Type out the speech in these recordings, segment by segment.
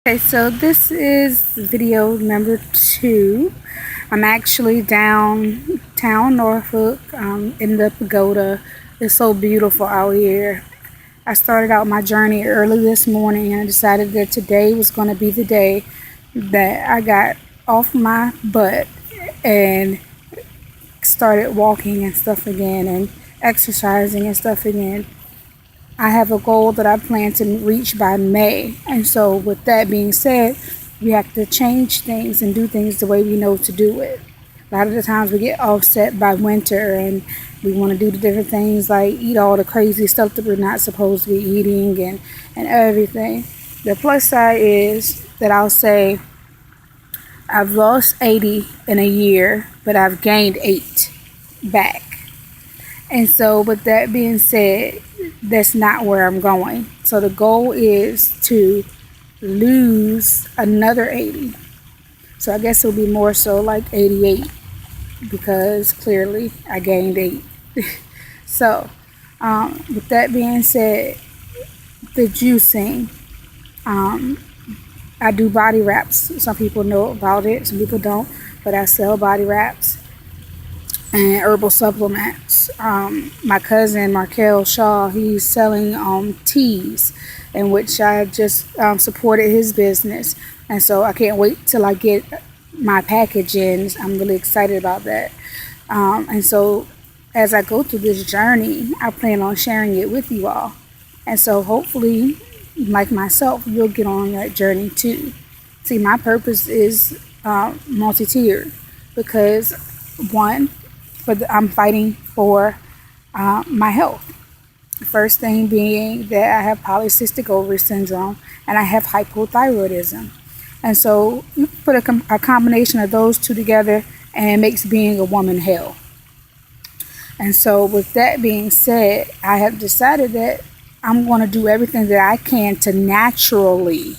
Okay, so this is video number 2. I'm actually downtown Norfolk in the pagoda. It's so beautiful out here. I started out my journey early this morning and I decided that today was going to be the day that I got off my butt and started walking and stuff again and exercising and stuff again. I have a goal that I plan to reach by May. And so with that being said, we have to change things and do things the way we know to do it. A lot of the times we get offset by winter and we want to do the different things like eat all the crazy stuff that we're not supposed to be eating and everything. The plus side is that I'll say I've lost 80 in a year, but I've gained 8 back. And so with that being said, that's not where I'm going. So the goal is to lose another 80. So I guess it'll be more so like 88 because clearly I gained 8. So with that being said, the juicing, I do body wraps. Some people know about it, some people don't, but I sell body wraps and herbal supplements. My cousin Markel Shaw, he's selling teas, in which I just supported his business, and so I can't wait till I get my package in. I'm really excited about that. And so as I go through this journey, I plan on sharing it with you all, and so hopefully, like myself, you'll get on that journey too. See, my purpose is multi-tiered because one, I'm fighting for my health. The first thing being that I have polycystic ovary syndrome and I have hypothyroidism. And so you put a combination of those two together and it makes being a woman hell. And so with that being said, I have decided that I'm going to do everything that I can to naturally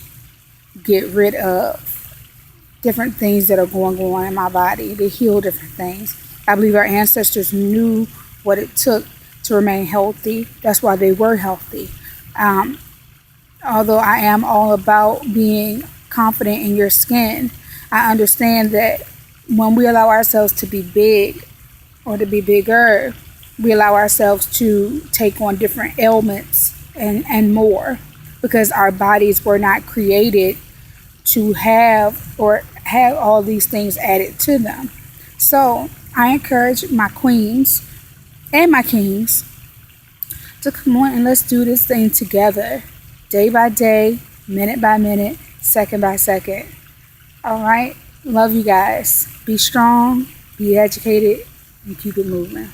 get rid of different things that are going on in my body, to heal different things. I believe our ancestors knew what it took to remain healthy. That's why they were healthy. Although I am all about being confident in your skin, I understand that when we allow ourselves to be big or to be bigger, we allow ourselves to take on different ailments and more because our bodies were not created to have all these things added to them. So I encourage my queens and my kings to come on and let's do this thing together, day by day, minute by minute, second by second. All right? Love you guys. Be strong, be educated, and keep it moving.